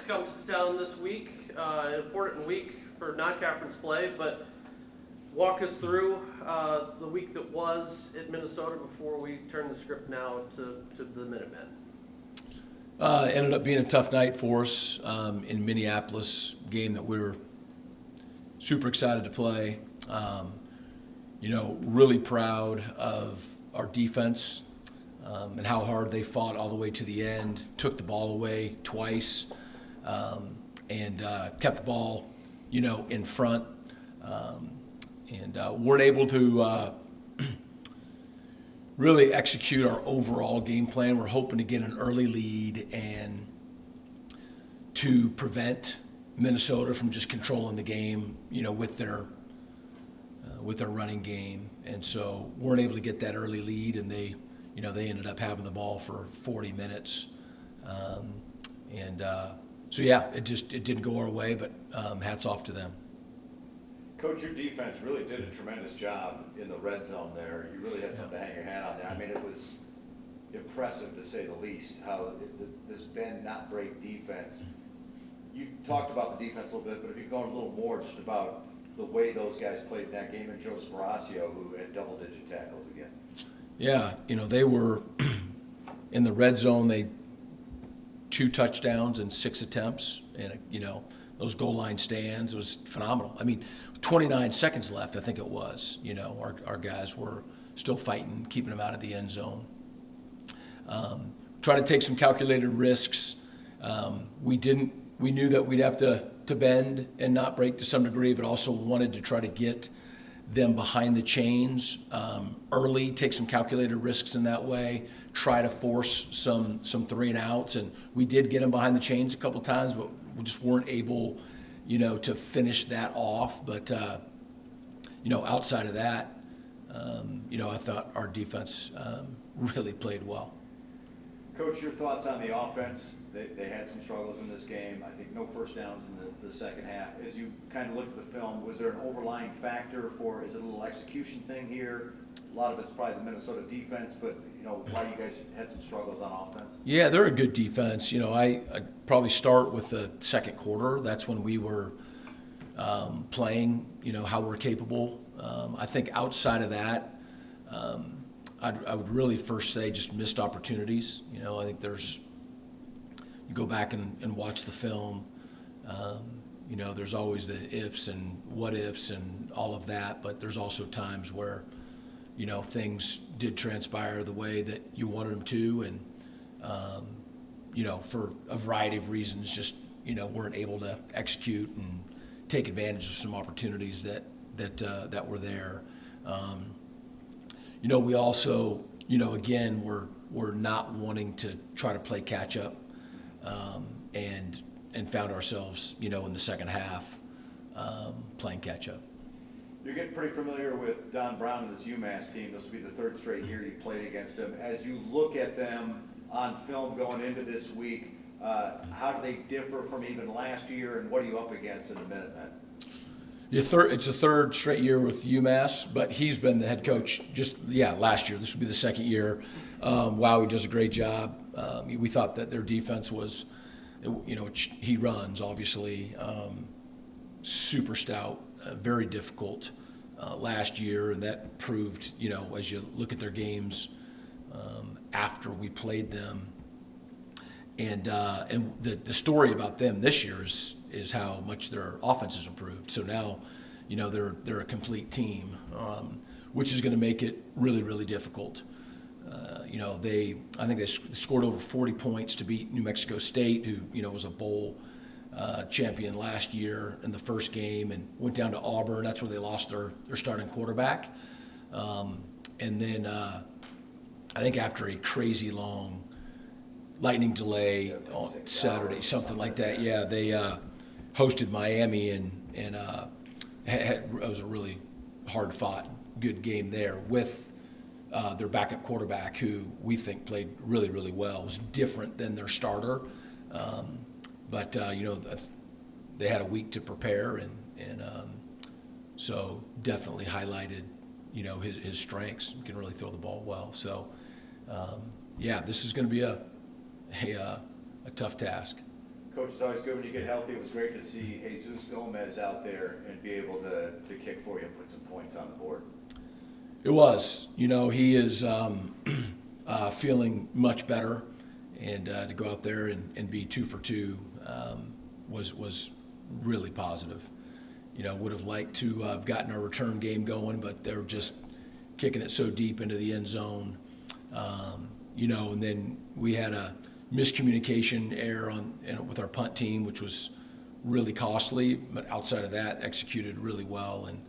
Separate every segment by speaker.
Speaker 1: comes to town this week, an important week for non-conference play, but walk us through the week that was at Minnesota before we turn the script now to the Minutemen.
Speaker 2: Ended up being a tough night for us in Minneapolis, game that we were super excited to play. Really proud of our defense and how hard they fought all the way to the end, took the ball away twice, and kept the ball, in front, and weren't able to really execute our overall game plan. We're hoping to get an early lead and to prevent Minnesota from just controlling the game, with their running game. And so weren't able to get that early lead, and they ended up having the ball for 40 minutes. It didn't go our way, but hats off to them.
Speaker 3: Coach, your defense really did a tremendous job in the red zone there. You really had something to hang your hat on there. I mean, it was impressive to say the least, how this bend, not break defense. You talked about the defense a little bit, but if you could go a little more just about the way those guys played in that game, and Joe Sparacio, who had double-digit tackles again.
Speaker 2: Yeah, they were in the red zone. They 2 touchdowns and 6 attempts, and those goal line stands, it was phenomenal. I mean, 29 seconds left, I think it was. Our guys were still fighting, keeping them out of the end zone. Try to take some calculated risks. We knew that we'd have to bend and not break to some degree, but also wanted to try to get them behind the chains early, take some calculated risks in that way, try to force some 3 and outs. And we did get them behind the chains a couple times, but we just weren't able, to finish that off. But, outside of that, I thought our defense really played well.
Speaker 3: Coach, your thoughts on the offense? They had some struggles in this game. I think no first downs in the second half. As you kind of looked at the film, was there an overlying factor is it a little execution thing here? A lot of it's probably the Minnesota defense, but, why you guys had some struggles on offense? Yeah,
Speaker 2: they're a good defense. I probably start with the second quarter. That's when we were playing, how we're capable. I think outside of that, I would really first say just missed opportunities. I think you go back and watch the film, there's always the ifs and what ifs and all of that, but there's also times where, things did transpire the way that you wanted them to, and, for a variety of reasons, just, weren't able to execute and take advantage of some opportunities that were there. We also, again, we're not wanting to try to play catch up, and found ourselves, in the second half, playing catch up.
Speaker 3: You're getting pretty familiar with Don Brown and this UMass team. This will be the 3rd straight year you played against him. As you look at them on film going into this week, how do they differ from even last year, and what are you up against in the Minutemen?
Speaker 2: It's the 3rd straight year with UMass, but he's been the head coach last year. This will be the 2nd year. He does a great job. We thought that their defense was, he runs, obviously, super stout, very difficult last year, and that proved, as you look at their games after we played them. And the story about them this year is how much their offense has improved. So now, they're a complete team, which is going to make it really, really difficult. I think they scored over 40 points to beat New Mexico State, who was a bowl champion last year in the first game, and went down to Auburn. That's where they lost their starting quarterback. And then I think after a crazy long lightning delay on Saturday, something like that. Yeah, they hosted Miami, and it was a really hard-fought, good game there with their backup quarterback, who we think played really, really well. It was different than their starter, but they had a week to prepare, and so definitely highlighted his strengths. He can really throw the ball well. So this is going to be a tough task.
Speaker 3: Coach, it's always good when you get healthy. It was great to see Jesus Gomez out there and be able to kick for you and put some points on the board.
Speaker 2: It was. He is feeling much better, and to go out there and be 2 for 2 was really positive. Would have liked to have gotten our return game going, but they were just kicking it so deep into the end zone. And then we had a miscommunication error with our punt team, which was really costly, but outside of that, executed really well. And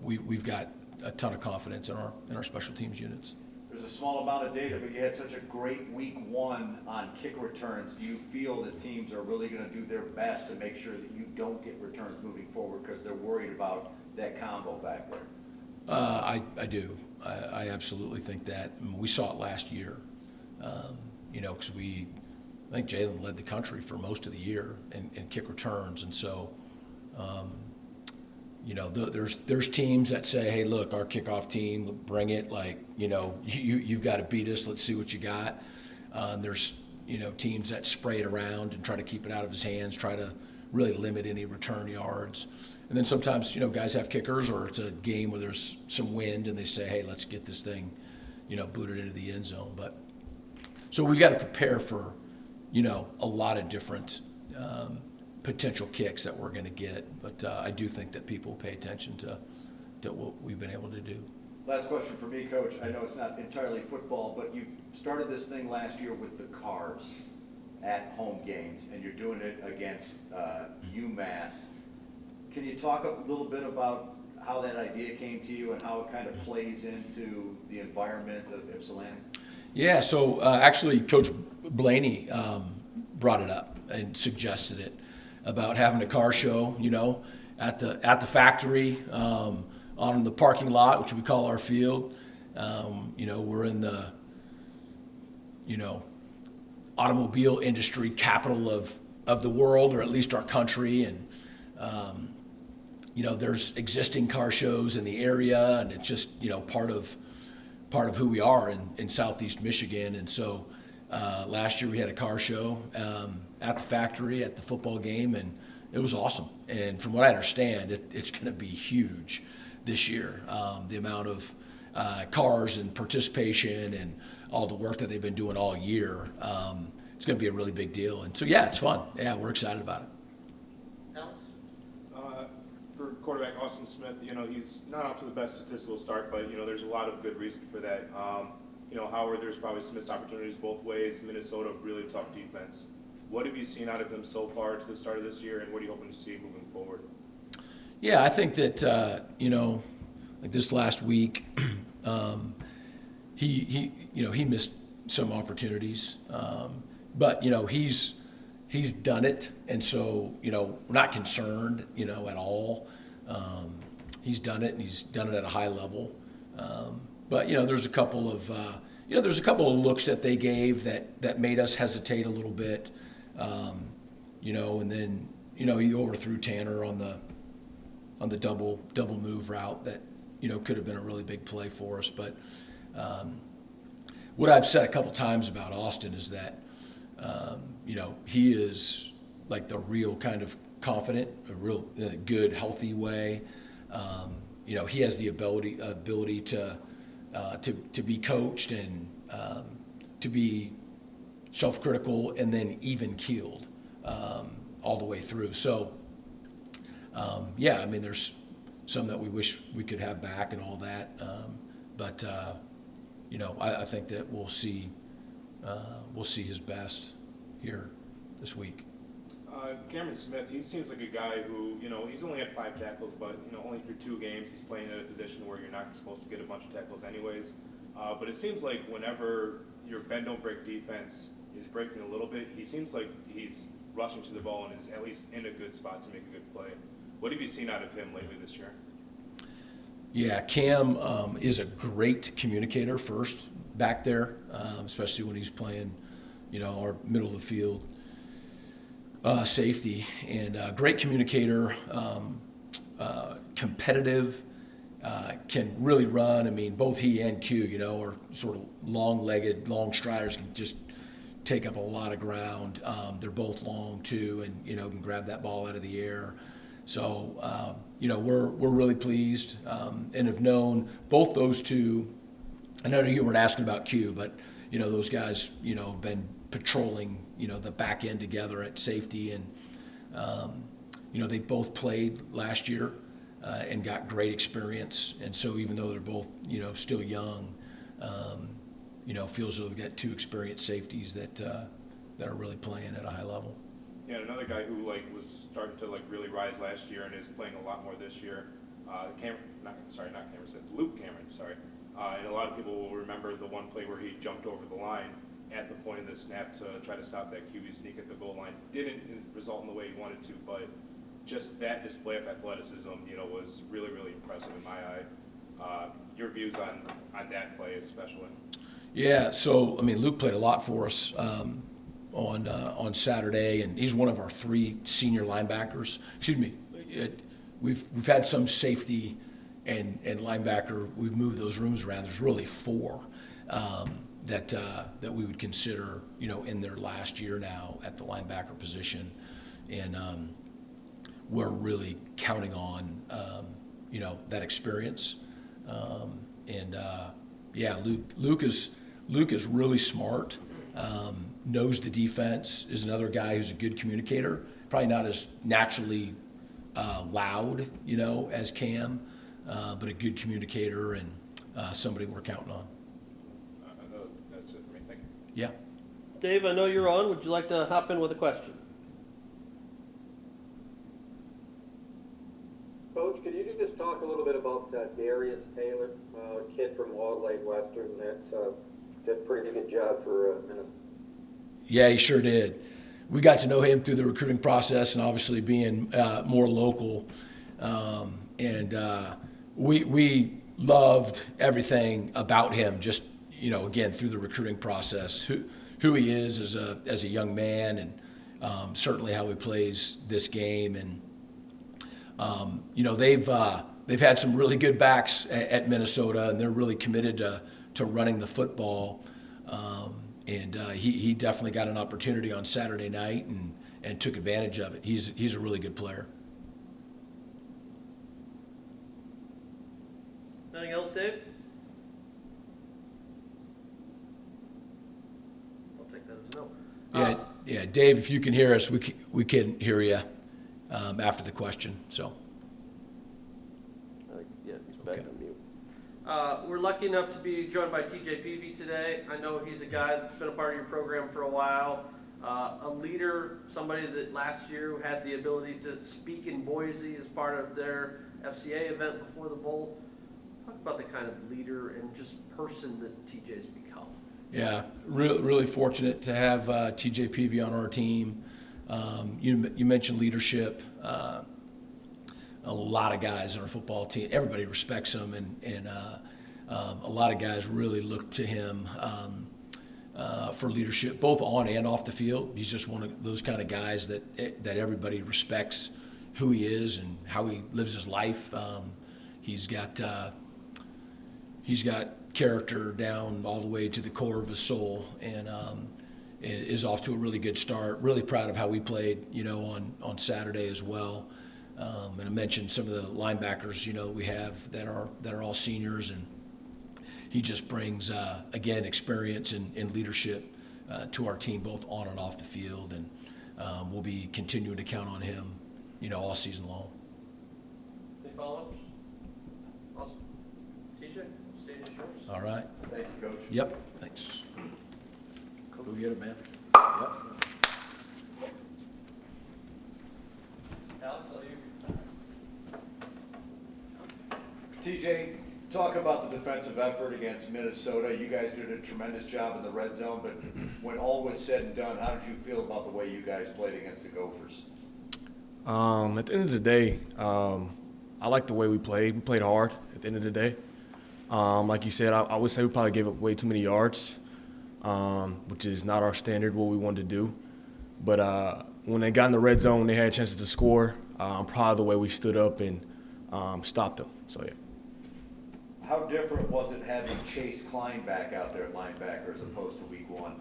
Speaker 2: we've got a ton of confidence in our special teams units.
Speaker 3: There's a small amount of data, but you had such a great week 1 on kick returns. Do you feel that teams are really going to do their best to make sure that you don't get returns moving forward because they're worried about that combo back there?
Speaker 2: I do. I absolutely think that. I mean, we saw it last year, because I think Jalen led the country for most of the year in kick returns. And so, there's teams that say, hey, look, our kickoff team, bring it. You've got to beat us. Let's see what you got. There's, teams that spray it around and try to keep it out of his hands, try to really limit any return yards. And then sometimes, guys have kickers, or it's a game where there's some wind and they say, hey, let's get this thing, booted into the end zone. But so we've got to prepare for, a lot of different potential kicks that we're going to get. But I do think that people pay attention to what we've been able to do.
Speaker 3: Last question for me, Coach. I know it's not entirely football, but you started this thing last year with the cars at home games, and you're doing it against UMass. Can you talk a little bit about how that idea came to you and how it kind of plays into the environment of Ypsilanti?
Speaker 2: Yeah, so actually Coach Blaney brought it up and suggested it about having a car show, at the factory, on the parking lot, which we call our field. We're in the, automobile industry capital of the world, or at least our country, and there's existing car shows in the area, and it's just part of who we are in Southeast Michigan. And so last year we had a car show at the factory at the football game, and it was awesome. And from what I understand, it's going to be huge this year. The amount of cars and participation and all the work that they've been doing all year, it's going to be a really big deal. And so, yeah, it's fun. Yeah, we're excited about it.
Speaker 4: For quarterback Austin Smith, he's not off to the best statistical start, but, there's a lot of good reason for that. Howard, there's probably some missed opportunities both ways. Minnesota, really tough defense. What have you seen out of him so far to the start of this year, and what are you hoping to see moving forward?
Speaker 2: Yeah, I think that, like this last week, he missed some opportunities, but, he's done it, and so, we're not concerned, at all. He's done it, and he's done it at a high level. But, there's a couple of looks that they gave that made us hesitate a little bit, and then, he overthrew Tanner on the double move route that, could have been a really big play for us. But what I've said a couple times about Austin is that, he is like the real kind of confident, a real good, healthy way. He has the ability to be coached and to be self-critical and then even-keeled all the way through. So, there's some that we wish we could have back and all that. But I think that we'll see his best here this week.
Speaker 4: Cameron Smith, he seems like a guy who, he's only had 5 tackles, but, only through 2 games. He's playing in a position where you're not supposed to get a bunch of tackles anyways. But it seems like whenever your bend don't break defense is breaking a little bit, he seems like he's rushing to the ball and is at least in a good spot to make a good play. What have you seen out of him lately this year?
Speaker 2: Yeah, Cam is a great communicator first back there, especially when he's playing, our middle of the field safety, and great communicator, competitive, can really run. I mean, both he and Q, are sort of long-legged, long striders, can just take up a lot of ground. They're both long too, and can grab that ball out of the air. So we're really pleased and have known both those two. I know you weren't asking about Q, but those guys have been patrolling the back end together at safety, and they both played last year and got great experience. And so even though they're both still young, feels that we've got two experienced safeties that are really playing at a high level.
Speaker 4: Yeah, another guy who was starting to really rise last year and is playing a lot more this year. Luke Cameron, sorry. And a lot of people will remember the one play where he jumped over the line at the point of the snap to try to stop that QB sneak at the goal line. Didn't result in the way he wanted to, but just that display of athleticism, was really, really impressive in my eye. Your views on that play especially? Yeah,
Speaker 2: so Luke played a lot for us on Saturday, and he's one of our three senior linebackers. Excuse me, we've had some safety and linebacker. We've moved those rooms around. There's really four that we would consider in their last year now at the linebacker position, and we're really counting on that experience. Luke is really smart. Knows the defense, is another guy who's a good communicator. Probably not as naturally loud, as Cam, but a good communicator and somebody we're counting on.
Speaker 4: That's it for me. Thank you.
Speaker 2: Yeah.
Speaker 1: Dave, I know you're on. Would you like to hop in with a question?
Speaker 5: Coach, could you just talk a little bit about Darius Taylor, kid from Walled Lake Western that did a pretty good job for Minnesota?
Speaker 2: Yeah, he sure did. We got to know him through the recruiting process, and obviously being more local. We loved everything about him. Just again through the recruiting process, who he is as a young man, and certainly how he plays this game. And they've had some really good backs at Minnesota, and they're really committed to running the football. He definitely got an opportunity on Saturday night and took advantage of it. He's a really good player.
Speaker 1: Anything else, Dave? I'll take that as a no.
Speaker 2: Yeah, Dave, if you can hear us, we can hear you after the question. So.
Speaker 1: Yeah, he's back
Speaker 2: Okay.
Speaker 1: on mute. We're lucky enough to be joined by TJ Peavy today. I know he's a guy that's been a part of your program for a while, a leader, somebody that last year had the ability to speak in Boise as part of their FCA event before the bowl. Talk about the kind of leader and just person that TJ's become.
Speaker 2: Yeah, really fortunate to have TJ Peavy on our team. You mentioned leadership. A lot of guys on our football team, everybody respects him, and a lot of guys really look to him for leadership, both on and off the field. He's just one of those kind of guys that everybody respects who he is and how he lives his life. He's got character down all the way to the core of his soul, and is off to a really good start. Really proud of how we played, on Saturday as well. And I mentioned some of the linebackers, we have that are all seniors, and he just brings again experience and leadership to our team, both on and off the field, and we'll be continuing to count on him, all season long.
Speaker 1: Any follow-ups? Awesome. TJ, stage is yours.
Speaker 2: All right.
Speaker 3: Thank you, Coach.
Speaker 2: Yep. Thanks. Go get it, man. Yep.
Speaker 1: Alex, I'll you.
Speaker 3: TJ, talk about the defensive effort against Minnesota. You guys did a tremendous job in the red zone, but when all was said and done, how did you feel about the way you guys played against the Gophers?
Speaker 6: At the end of the day, I like the way we played. We played hard at the end of the day. Like you said, I would say we probably gave up way too many yards, which is not our standard, what we wanted to do. But when they got in the red zone, they had chances to score. I'm proud of the way we stood up and stopped them. So, yeah.
Speaker 3: How different was it having Chase Klein back out there at linebacker as opposed to week one?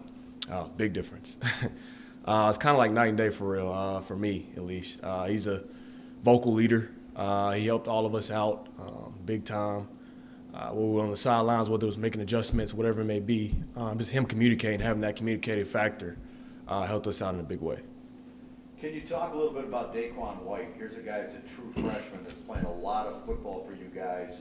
Speaker 6: Oh, big difference. It's kind of like night and day for real, for me at least. He's a vocal leader. He helped all of us out big time. When we were on the sidelines, whether it was making adjustments, whatever it may be, just him communicating, having that communicative factor helped us out in a big way.
Speaker 3: Can you talk a little bit about Daquan White? Here's a guy that's a true freshman that's playing a lot of football for you guys.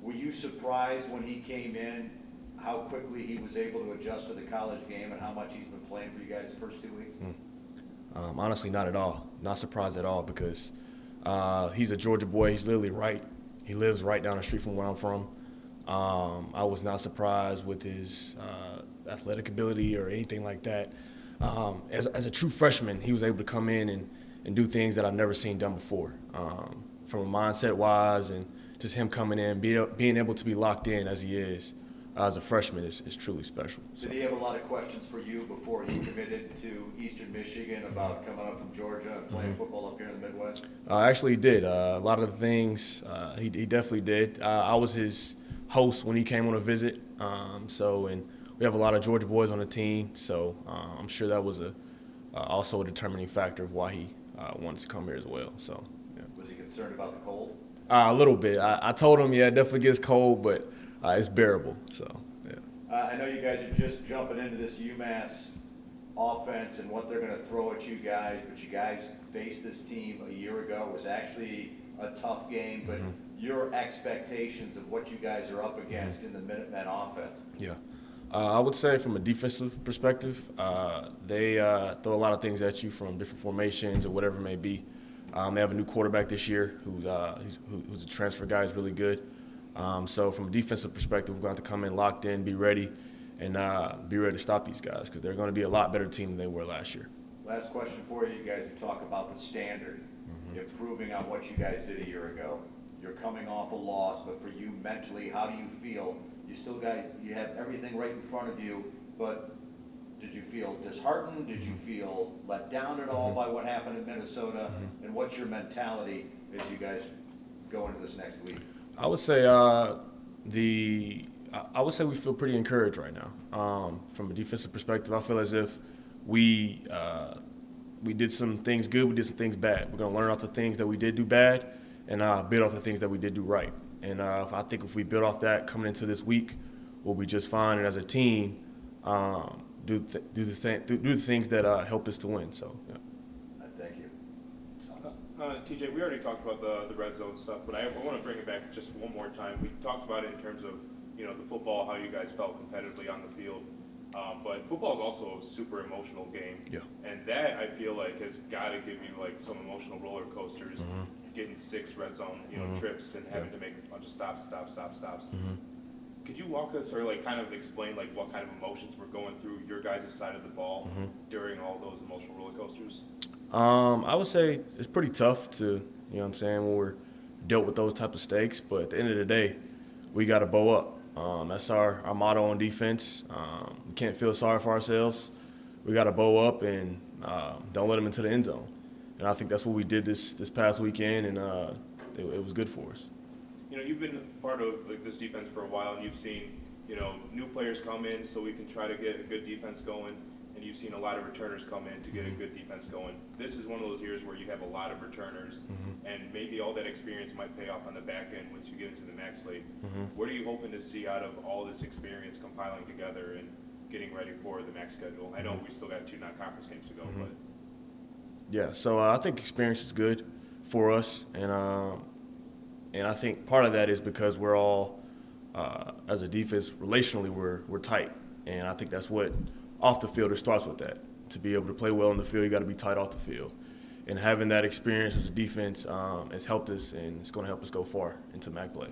Speaker 3: Were you surprised when he came in how quickly he was able to adjust to the college game and how much he's been playing for you guys the first 2 weeks?
Speaker 6: Honestly, not at all. Not surprised at all because he's a Georgia boy. He's literally right. He lives right down the street from where I'm from. I was not surprised with his athletic ability or anything like that. As a true freshman, he was able to come in and do things that I've never seen done before. From a mindset-wise and just him coming in, being able to be locked in as he is as a freshman is truly special. So.
Speaker 3: Did he have a lot of questions for you before he committed to Eastern Michigan about coming up from Georgia and playing football up here in the Midwest?
Speaker 6: Actually, he did. A lot of the things he definitely did. I was his host when he came on a visit. And we have a lot of Georgia boys on the team, so I'm sure that was also a determining factor of why he wanted to come here as well. So, yeah.
Speaker 3: Was he concerned about the cold?
Speaker 6: A little bit. I told him, yeah, it definitely gets cold, but it's bearable. So, yeah.
Speaker 3: I know you guys are just jumping into this UMass offense and what they're going to throw at you guys, but you guys faced this team a year ago. It was actually a tough game, but your expectations of what you guys are up against in the Minutemen offense?
Speaker 6: Yeah. I would say from a defensive perspective, they throw a lot of things at you from different formations or whatever it may be. They have a new quarterback this year who's a transfer guy, who's really good. So from a defensive perspective, we're going to have to come in locked in, be ready, and be ready to stop these guys because they're going to be a lot better team than they were last year.
Speaker 3: Last question for you. You guys who talk about the standard, improving on what you guys did a year ago. You're coming off a loss, but for you mentally, how do you feel? You have everything right in front of you, but did you feel disheartened? Did you feel let down at all by what happened in Minnesota? And what's your mentality as you guys go into this next week?
Speaker 6: I would say we feel pretty encouraged right now. From a defensive perspective, I feel as if we did some things good, we did some things bad. We're going to learn off the things that we did do bad and build off the things that we did do right. And I think if we build off that coming into this week, we'll be just fine. And as a team, do the things that help us to win. So, yeah.
Speaker 3: Thank you.
Speaker 4: TJ, we already talked about the red zone stuff, but I want to bring it back just one more time. We talked about it in terms of the football, how you guys felt competitively on the field. But football is also a super emotional game.
Speaker 6: Yeah. And
Speaker 4: that I feel like has got to give you like some emotional roller coasters. Getting 6 red zone trips and having to make a bunch of stops. Could you walk us or like kind of explain like what kind of emotions were going through your guys' side of the ball during all those emotional roller coasters?
Speaker 6: I would say it's pretty tough to, when we're dealt with those type of stakes. But at the end of the day, we got to bow up. That's our motto on defense. We can't feel sorry for ourselves. We got to bow up and don't let them into the end zone. And I think that's what we did this past weekend, and it was good for us.
Speaker 4: You've been part of like this defense for a while, and you've seen new players come in so we can try to get a good defense going, and you've seen a lot of returners come in to get a good defense going. This is one of those years where you have a lot of returners, and maybe all that experience might pay off on the back end once you get into the max slate. What are you hoping to see out of all this experience compiling together and getting ready for the max schedule? I know we still got 2 non-conference games to go, but.
Speaker 6: Yeah, so I think experience is good for us, and I think part of that is because we're all, as a defense, relationally we're tight, and I think that's what off the field it starts with that. To be able to play well on the field, you got to be tight off the field, and having that experience as a defense has helped us, and it's going to help us go far into MAC play.